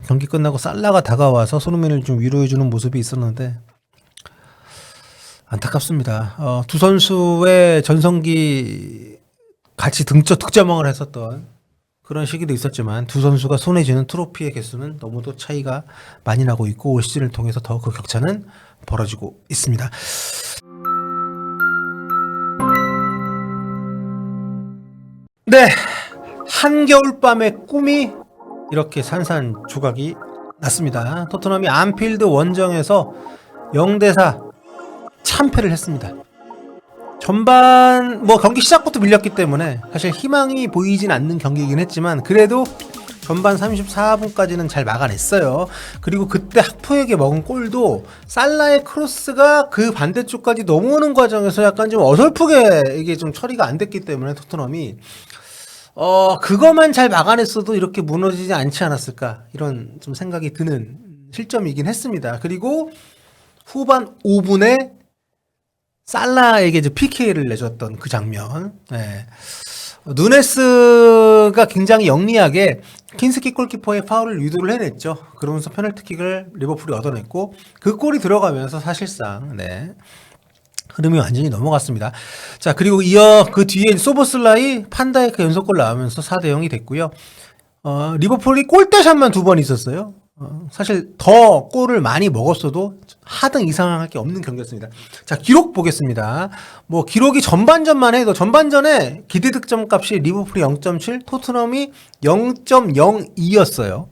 경기 끝나고 살라가 다가와서 손흥민을 좀 위로해주는 모습이 있었는데 안타깝습니다. 두 선수의 전성기 같이 득점왕을 했었던 그런 시기도 있었지만 두 선수가 손에 쥐는 트로피의 개수는 너무도 차이가 많이 나고 있고 올 시즌을 통해서 더 그 격차는 벌어지고 있습니다. 네, 한겨울밤의 꿈이 이렇게 산산조각이 났습니다. 토트넘이 안필드 원정에서 0대4 참패를 했습니다. 전반 경기 시작부터 밀렸기 때문에 사실 희망이 보이진 않는 경기이긴 했지만 그래도 전반 34분까지는 잘 막아냈어요. 그리고 그때 하프에게 먹은 골도 살라의 크로스가 그 반대쪽까지 넘어오는 과정에서 약간 좀 어설프게 이게 좀 처리가 안 됐기 때문에 토트넘이 그거만 잘 막아냈어도 이렇게 무너지지 않지 않았을까 이런 좀 생각이 드는 실점이긴 했습니다. 그리고 후반 5분에 살라에게 이제 PK를 내줬던 그 장면. 네. 누네스가 굉장히 영리하게 킨스키 골키퍼의 파울을 유도를 해냈죠. 그러면서 페널티킥을 리버풀이 얻어냈고 그 골이 들어가면서 사실상 흐름이 완전히 넘어갔습니다. 자, 그리고 이어 그 뒤에 소보슬라이 판다이크 연속골 나오면서 4대0이 됐고요. 리버풀이 골대샷만 2번 있었어요. 사실 더 골을 많이 먹었어도 하등 이상할 게 없는 경기였습니다. 자, 기록 보겠습니다. 기록이 전반전만 해도 전반전에 기대 득점 값이 리버풀이 0.7, 토트넘이 0.02였어요.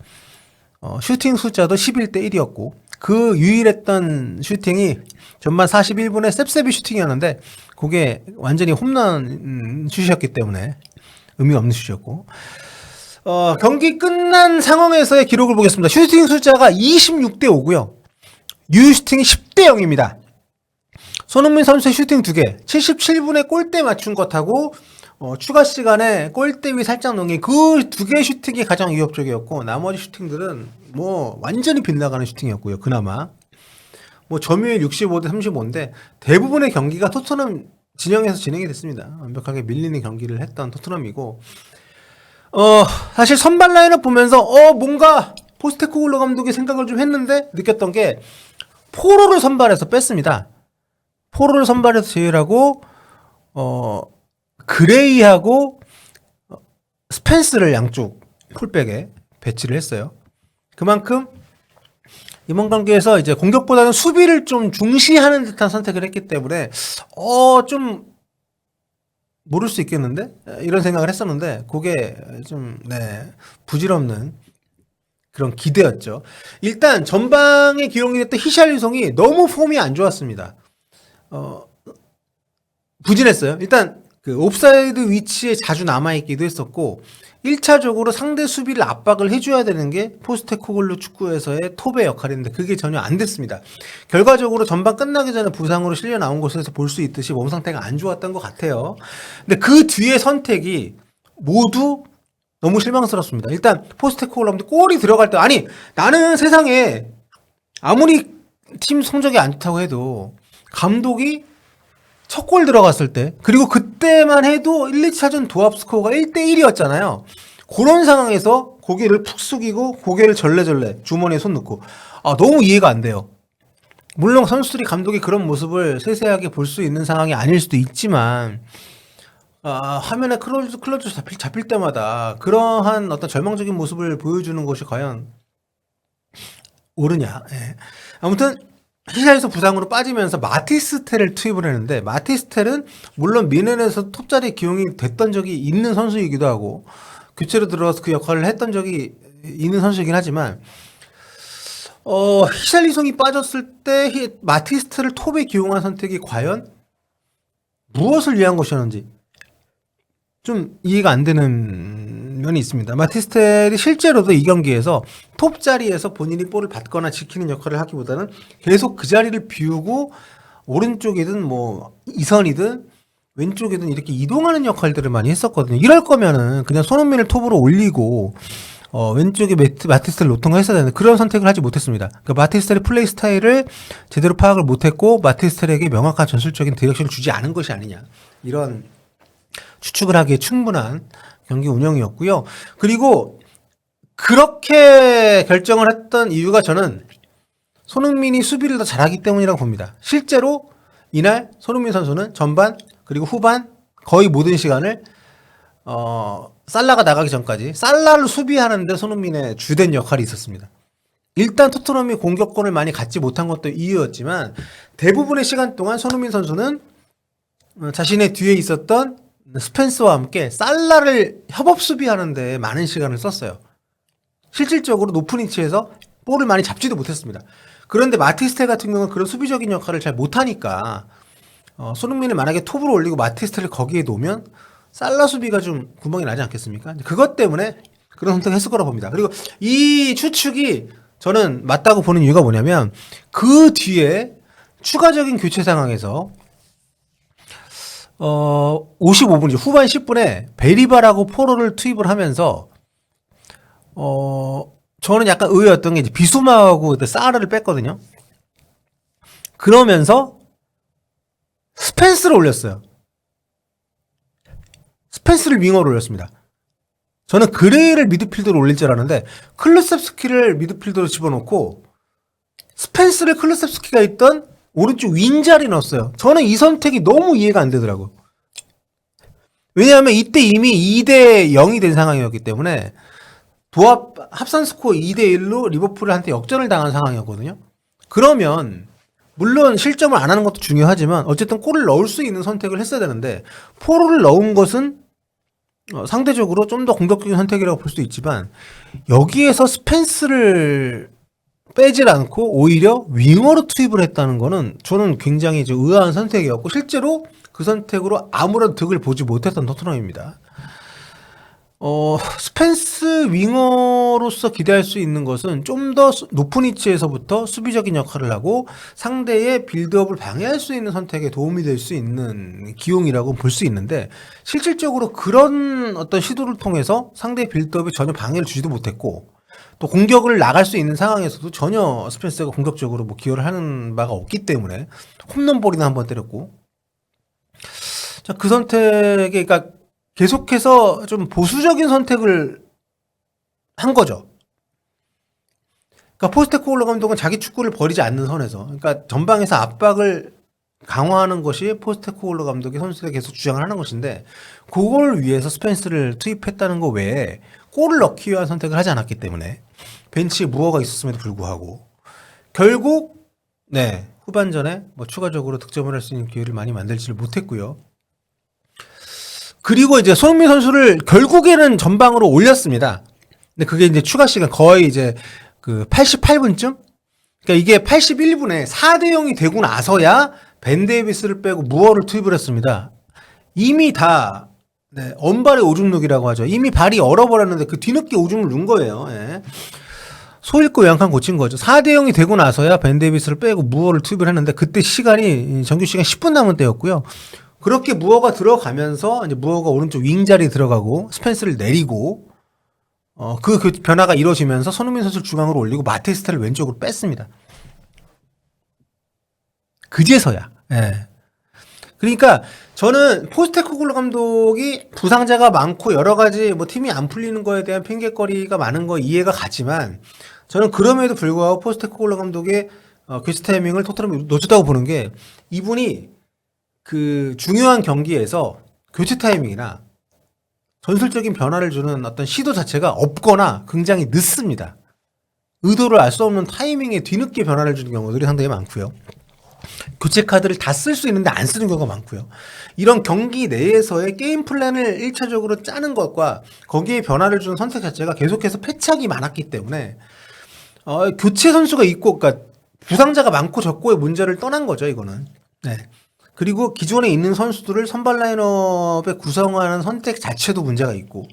슈팅 숫자도 11대 1이었고 그 유일했던 슈팅이 전반 41분에 셉셉이 슈팅이었는데 그게 완전히 홈런 슛이었기 때문에 의미 없는 슛이었고 경기 끝난 상황에서의 기록을 보겠습니다. 슈팅 숫자가 26대 5고요. 유슈팅이 10대 0입니다. 손흥민 선수의 슈팅 2개, 77분에 골대 맞춘 것하고 추가 시간에 골대 위 살짝 넘긴 그 2개의 슈팅이 가장 위협적이었고 나머지 슈팅들은 완전히 빗나가는 슈팅이었고요. 그나마 점유율 65대 35인데 대부분의 경기가 토트넘 진영에서 진행이 됐습니다. 완벽하게 밀리는 경기를 했던 토트넘이고 사실 선발 라인업 보면서 뭔가 포스테코글루 감독이 생각을 좀 했는데 느꼈던 게 포로를 선발해서 뺐습니다. 포로를 선발해서 제외하고 그레이하고 스펜스를 양쪽 풀백에 배치를 했어요. 그만큼 이번 경기에서 이제 공격보다는 수비를 좀 중시하는 듯한 선택을 했기 때문에 좀 모를 수 있겠는데? 이런 생각을 했었는데 그게 좀 부질없는 그런 기대였죠. 일단 전방에 기용이 됐던 히샬리송이 너무 폼이 안 좋았습니다. 부진했어요. 일단 그 옵사이드 위치에 자주 남아있기도 했었고 1차적으로 상대 수비를 압박을 해줘야 되는 게 포스테코글루 축구에서의 톱의 역할인데 그게 전혀 안 됐습니다. 결과적으로 전반 끝나기 전에 부상으로 실려 나온 곳에서 볼 수 있듯이 몸 상태가 안 좋았던 것 같아요. 근데 그 뒤에 선택이 모두 너무 실망스럽습니다. 일단 포스테코글루 골이 들어갈 때 나는 세상에 아무리 팀 성적이 안 좋다고 해도 감독이 첫 골 들어갔을 때 그리고 그때만 해도 1, 2차전 도합 스코어가 1대 1이었잖아요. 그런 상황에서 고개를 푹 숙이고 고개를 절레절레 주머니에 손 넣고 너무 이해가 안 돼요. 물론 선수들이 감독이 그런 모습을 세세하게 볼 수 있는 상황이 아닐 수도 있지만 화면에 클로즈 잡힐 때마다 그러한 어떤 절망적인 모습을 보여주는 것이 과연 옳으냐. 아무튼 히샬리송 부상으로 빠지면서 마티스텔을 투입을 했는데 마티스텔은 물론 미넨에서 톱자리 기용이 됐던 적이 있는 선수이기도 하고 교체로 들어가서 그 역할을 했던 적이 있는 선수이긴 하지만 히샬리송이 빠졌을 때 마티스텔을 톱에 기용한 선택이 과연 무엇을 위한 것이었는지 좀 이해가 안 되는 면이 있습니다. 마티스텔이 실제로도 이 경기에서 톱 자리에서 본인이 볼을 받거나 지키는 역할을 하기보다는 계속 그 자리를 비우고 오른쪽이든 이선이든 왼쪽이든 이렇게 이동하는 역할들을 많이 했었거든요. 이럴 거면은 그냥 손흥민을 톱으로 올리고 왼쪽에 마티스텔을 놓던가 했어야 되는데 그런 선택을 하지 못했습니다. 그러니까 마티스텔의 플레이 스타일을 제대로 파악을 못했고 마티스텔에게 명확한 전술적인 디렉션을 주지 않은 것이 아니냐 이런 추측을 하기에 충분한 경기 운영이었고요. 그리고 그렇게 결정을 했던 이유가 저는 손흥민이 수비를 더 잘하기 때문이라고 봅니다. 실제로 이날 손흥민 선수는 전반 그리고 후반 거의 모든 시간을 살라가 나가기 전까지 살라를 수비하는데 손흥민의 주된 역할이 있었습니다. 일단 토트넘이 공격권을 많이 갖지 못한 것도 이유였지만 대부분의 시간 동안 손흥민 선수는 자신의 뒤에 있었던 스펜스와 함께 살라를 협업 수비하는데 많은 시간을 썼어요. 실질적으로 높은 위치에서 볼을 많이 잡지도 못했습니다. 그런데 마티스테 같은 경우는 그런 수비적인 역할을 잘 못하니까 손흥민을 만약에 톱으로 올리고 마티스테를 거기에 놓으면 살라 수비가 좀 구멍이 나지 않겠습니까? 그것 때문에 그런 선택을 했을 거라고 봅니다. 그리고 이 추측이 저는 맞다고 보는 이유가 뭐냐면 그 뒤에 추가적인 교체 상황에서 55분 후반 10분에 베리바라고 포로를 투입을 하면서 저는 약간 의외였던 게 이제 비수마하고 사르를 뺐거든요. 그러면서 스펜스를 올렸어요. 스펜스를 윙어로 올렸습니다. 저는 그레이를 미드필더로 올릴 줄 알았는데 클루셉스키를 미드필더로 집어넣고 스펜스를 클루셉스키가 있던 오른쪽 윙 자리에 넣었어요. 저는 이 선택이 너무 이해가 안 되더라고요. 왜냐하면 이때 이미 2대 0이 된 상황이었기 때문에 도합 합산 스코어 2대 1로 리버풀한테 역전을 당한 상황이었거든요. 그러면 물론 실점을 안 하는 것도 중요하지만 어쨌든 골을 넣을 수 있는 선택을 했어야 되는데 포로를 넣은 것은 상대적으로 좀 더 공격적인 선택이라고 볼 수 있지만 여기에서 스펜스를 빼질 않고 오히려 윙어로 투입을 했다는 거는 저는 굉장히 의아한 선택이었고 실제로 그 선택으로 아무런 득을 보지 못했던 토트넘입니다. 스펜스 윙어로서 기대할 수 있는 것은 좀 더 높은 위치에서부터 수비적인 역할을 하고 상대의 빌드업을 방해할 수 있는 선택에 도움이 될 수 있는 기용이라고 볼 수 있는데 실질적으로 그런 어떤 시도를 통해서 상대의 빌드업에 전혀 방해를 주지도 못했고 또 공격을 나갈 수 있는 상황에서도 전혀 스펜스가 공격적으로 기여를 하는 바가 없기 때문에 홈런볼이나 한번 때렸고 자, 그 선택에 그러니까 계속해서 좀 보수적인 선택을 한 거죠. 그러니까 포스테코글루 감독은 자기 축구를 버리지 않는 선에서 그러니까 전방에서 압박을 강화하는 것이 포스테코글루 감독이 선수들에 계속 주장을 하는 것인데 그걸 위해서 스펜스를 투입했다는 거 외에 골을 넣기 위한 선택을 하지 않았기 때문에 벤치에 무어가 있었음에도 불구하고 결국 후반전에 추가적으로 득점을 할 수 있는 기회를 많이 만들지를 못했고요. 그리고 이제 손흥민 선수를 결국에는 전방으로 올렸습니다. 근데 그게 이제 추가 시간 거의 이제 그 88분쯤? 그러니까 이게 81분에 4대 0이 되고 나서야 벤 데이비스를 빼고 무어를 투입을 했습니다. 이미 다 언발의 오줌누기라고 하죠. 이미 발이 얼어버렸는데 그 뒤늦게 오줌을 누운 거예요. 예. 소 잃고 양칸 고친 거죠. 4대 0이 되고 나서야 벤 데이비스를 빼고 무어를 투입을 했는데 그때 시간이 정규 시간 10분 남은 때였고요. 그렇게 무어가 들어가면서 이제 무어가 오른쪽 윙 자리에 들어가고 스펜스를 내리고 그 변화가 이루어지면서 손흥민 선수를 중앙으로 올리고 마테스테를 왼쪽으로 뺐습니다. 그제서야. 예. 그러니까 저는 포스테코글루 감독이 부상자가 많고 여러 가지 팀이 안 풀리는 거에 대한 핑계거리가 많은 거 이해가 가지만 저는 그럼에도 불구하고 포스테코글루 감독의 교체 타이밍을 토트넘이 놓쳤다고 보는 게 이분이 그 중요한 경기에서 교체 타이밍이나 전술적인 변화를 주는 어떤 시도 자체가 없거나 굉장히 늦습니다. 의도를 알 수 없는 타이밍에 뒤늦게 변화를 주는 경우들이 상당히 많고요. 교체 카드를 다 쓸 수 있는데 안 쓰는 경우가 많고요. 이런 경기 내에서의 게임 플랜을 1차적으로 짜는 것과 거기에 변화를 주는 선택 자체가 계속해서 패착이 많았기 때문에 교체 선수가 있고 그러니까 부상자가 많고 적고의 문제를 떠난 거죠. 이거는. 네. 그리고 기존에 있는 선수들을 선발 라인업에 구성하는 선택 자체도 문제가 있고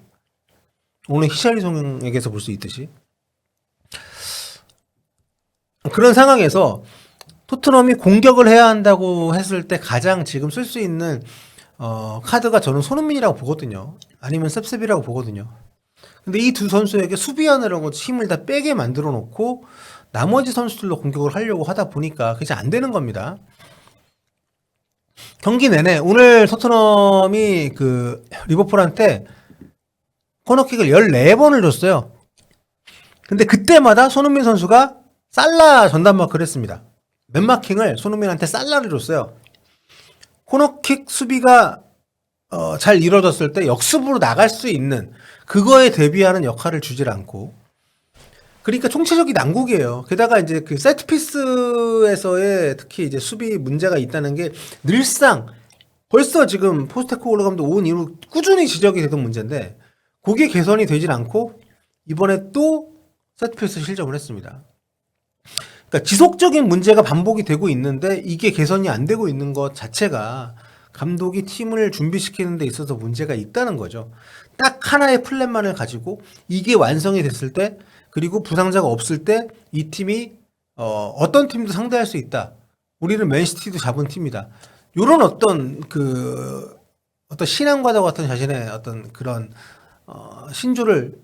오늘 히샬리송에게서 볼 수 있듯이 그런 상황에서 토트넘이 공격을 해야 한다고 했을 때 가장 지금 쓸 수 있는 카드가 저는 손흥민이라고 보거든요. 아니면 셉셉이라고 보거든요. 근데 이 두 선수에게 수비하느라고 힘을 다 빼게 만들어 놓고 나머지 선수들로 공격을 하려고 하다 보니까 그게 안 되는 겁니다. 경기 내내 오늘 토트넘이 그 리버풀한테 코너킥을 14번을 줬어요. 근데 그때마다 손흥민 선수가 살라 전담 마크를 했습니다. 맨마킹을 손흥민한테 살라를 줬어요. 코너킥 수비가 잘 이루어졌을 때 역습으로 나갈 수 있는 그거에 대비하는 역할을 주질 않고, 그러니까 총체적인 난국이에요. 게다가 이제 그 세트피스에서의 특히 이제 수비 문제가 있다는 게 늘상 벌써 지금 포스테코글루 감독 온 이후 꾸준히 지적이 되던 문제인데 그게 개선이 되질 않고 이번에 또 세트피스 실점을 했습니다. 그러니까 지속적인 문제가 반복이 되고 있는데 이게 개선이 안 되고 있는 것 자체가 감독이 팀을 준비시키는 데 있어서 문제가 있다는 거죠. 딱 하나의 플랜만을 가지고 이게 완성이 됐을 때, 그리고 부상자가 없을 때 이 팀이 어떤 팀도 상대할 수 있다. 우리는 맨시티도 잡은 팀이다. 요런 어떤 어떤 신앙과도 같은 자신의 어떤 그런 신조를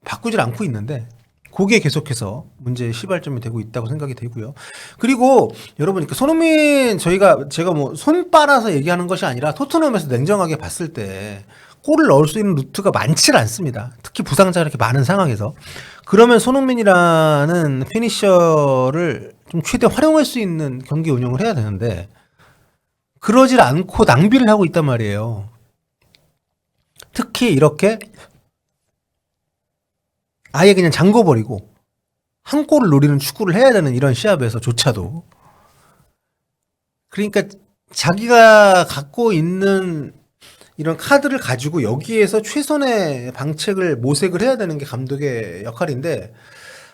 바꾸질 않고 있는데 그게 계속해서 문제의 시발점이 되고 있다고 생각이 되고요. 그리고 여러분, 손흥민 제가 뭐 손 빨아서 얘기하는 것이 아니라 토트넘에서 냉정하게 봤을 때 골을 넣을 수 있는 루트가 많지 않습니다. 특히 부상자가 이렇게 많은 상황에서. 그러면 손흥민이라는 피니셔를 좀 최대 활용할 수 있는 경기 운영을 해야 되는데 그러질 않고 낭비를 하고 있단 말이에요. 특히 이렇게 아예 그냥 잠궈버리고 한 골을 노리는 축구를 해야 되는 이런 시합에서조차도, 그러니까 자기가 갖고 있는 이런 카드를 가지고 여기에서 최선의 방책을 모색을 해야 되는 게 감독의 역할인데,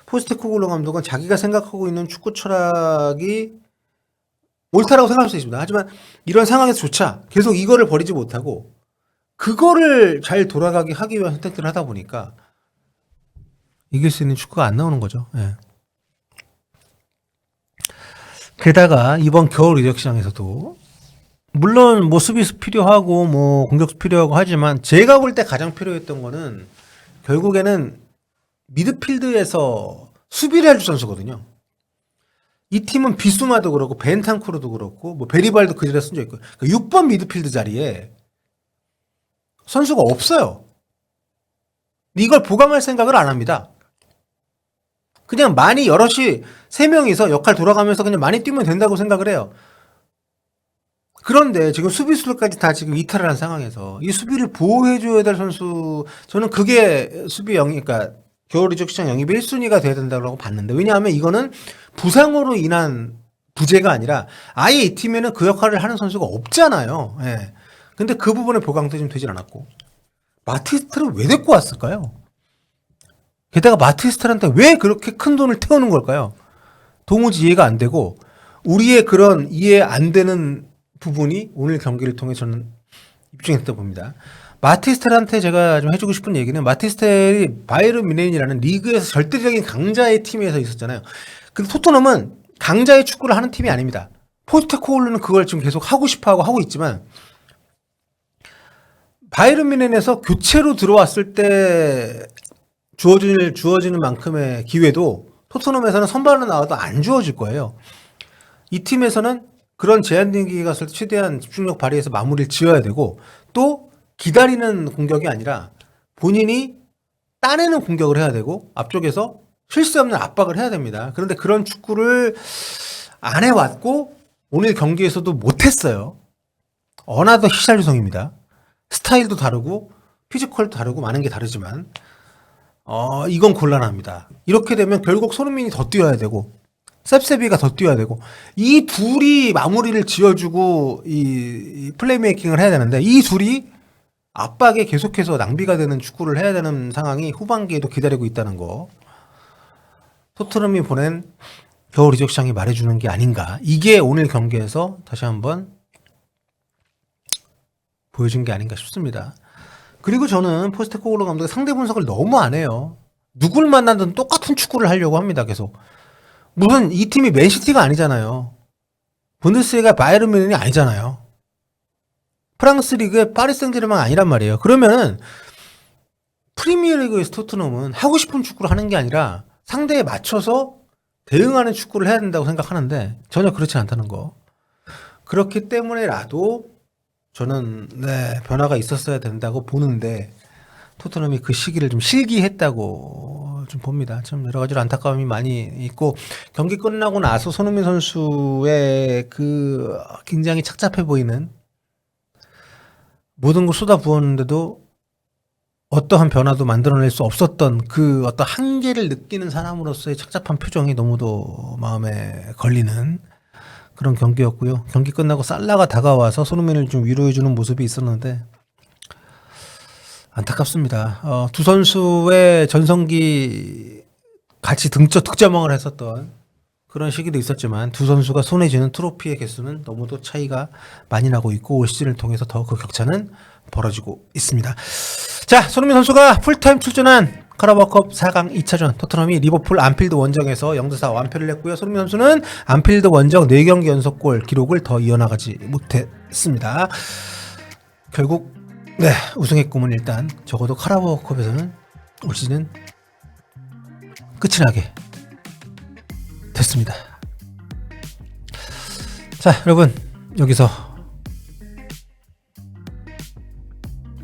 포스테코글루 감독은 자기가 생각하고 있는 축구 철학이 옳다라고 생각할 수 있습니다. 하지만 이런 상황에서조차 계속 이거를 버리지 못하고 그거를 잘 돌아가게 하기 위한 선택들을 하다 보니까 이길 수 있는 축구가 안 나오는 거죠. 예. 게다가 이번 겨울 이적 시장에서도 물론 뭐 수비수 필요하고 뭐 공격수 필요하고 하지만 제가 볼 때 가장 필요했던 거는 결국에는 미드필드에서 수비를 해줄 선수거든요. 이 팀은 비수마도 그렇고 벤탄쿠르도 그렇고 뭐 베리발도 그 자리에 쓴 적 있고, 그 6번 미드필드 자리에 선수가 없어요. 이걸 보강할 생각을 안 합니다. 그냥 많이 여럿이 3명이서 역할 돌아가면서 그냥 많이 뛰면 된다고 생각을 해요. 그런데 지금 수비수들까지 다 지금 이탈을 한 상황에서 이 수비를 보호해줘야 될 선수, 저는 그게 수비 그러니까 겨울 이적 시장 영입의 1순위가 돼야 된다고 봤는데, 왜냐하면 이거는 부상으로 인한 부재가 아니라 아예 이 팀에는 그 역할을 하는 선수가 없잖아요. 예. 근데 그 부분의 보강도 좀 되질 않았고, 마티스트를 왜 데리고 왔을까요? 게다가 마티스트한테 왜 그렇게 큰 돈을 태우는 걸까요? 도무지 이해가 안 되고, 우리의 그런 이해 안 되는 부분이 오늘 경기를 통해 저는 입증했다 봅니다. 마티스텔한테 제가 좀 해주고 싶은 얘기는, 마티스텔이 바이에른 뮌헨이라는 리그에서 절대적인 강자의 팀에서 있었잖아요. 근데 토트넘은 강자의 축구를 하는 팀이 아닙니다. 포스테코글루는 그걸 지금 계속 하고 싶어하고 하고 있지만, 바이에른 뮌헨에서 교체로 들어왔을 때 주어지는 만큼의 기회도 토트넘에서는 선발로 나와도 안 주어질 거예요. 이 팀에서는 그런 제한된 기회가 왔을 때 최대한 집중력 발휘해서 마무리를 지어야 되고, 또 기다리는 공격이 아니라 본인이 따내는 공격을 해야 되고 앞쪽에서 실수 없는 압박을 해야 됩니다. 그런데 그런 축구를 안 해왔고 오늘 경기에서도 못했어요. 어나더 히샬류성입니다. 스타일도 다르고 피지컬도 다르고 많은 게 다르지만 이건 곤란합니다. 이렇게 되면 결국 손흥민이 더 뛰어야 되고 셉세비가 더 뛰어야 되고, 이 둘이 마무리를 지어주고 이 플레이메이킹을 해야 되는데 이 둘이 압박에 계속해서 낭비가 되는 축구를 해야 되는 상황이 후반기에도 기다리고 있다는 거, 토트넘이 보낸 겨울 이적 시장이 말해주는 게 아닌가. 이게 오늘 경기에서 다시 한번 보여준 게 아닌가 싶습니다. 그리고 저는 포스테코글루 감독의 상대 분석을 너무 안 해요. 누굴 만나든 똑같은 축구를 하려고 합니다. 계속. 무슨 이 팀이 맨시티가 아니잖아요. 분데스리가 바이에른 뮌헨이 아니잖아요. 프랑스 리그의 파리 생제르맹 아니란 말이에요. 그러면은 프리미어리그에서 토트넘은 하고 싶은 축구를 하는 게 아니라 상대에 맞춰서 대응하는 축구를 해야 된다고 생각하는데 전혀 그렇지 않다는 거. 그렇기 때문에라도 저는 변화가 있었어야 된다고 보는데 토트넘이 그 시기를 좀 실기했다고 좀 봅니다. 참 여러 가지로 안타까움이 많이 있고 경기 끝나고 나서 손흥민 선수의 그 굉장히 착잡해 보이는 모든 걸 쏟아 부었는데도 어떠한 변화도 만들어낼 수 없었던 그 어떤 한계를 느끼는 사람으로서의 착잡한 표정이 너무도 마음에 걸리는 그런 경기였고요. 경기 끝나고 살라가 다가와서 손흥민을 좀 위로해주는 모습이 있었는데 안타깝습니다. 두 선수의 전성기 같이 득점왕을 했었던 그런 시기도 있었지만 두 선수가 손에 쥐는 트로피의 개수는 너무도 차이가 많이 나고 있고 올 시즌을 통해서 더 그 격차는 벌어지고 있습니다. 자, 손흥민 선수가 풀타임 출전한 카라바오컵 4강 2차전 토트넘이 리버풀 안필드 원정에서 0대4 완패를 했고요. 손흥민 선수는 안필드 원정 4경기 연속골 기록을 더 이어나가지 못했습니다. 결국 네, 우승의 꿈은 일단 적어도 카라바오컵에서는 올 시즌 끝이 나게 됐습니다. 자, 여러분 여기서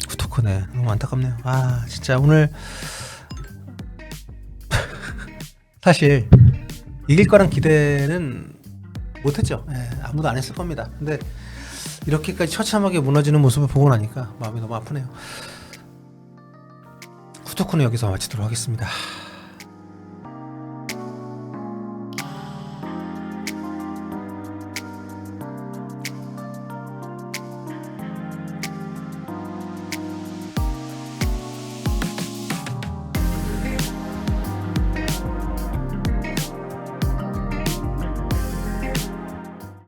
후토크네 너무 안타깝네요. 아 진짜 오늘 사실 이길 거란 기대는 못했죠. 아무도 안 했을 겁니다. 근데 이렇게까지 처참하게 무너지는 모습을 보고 나니까 마음이 너무 아프네요. 후토크는 여기서 마치도록 하겠습니다.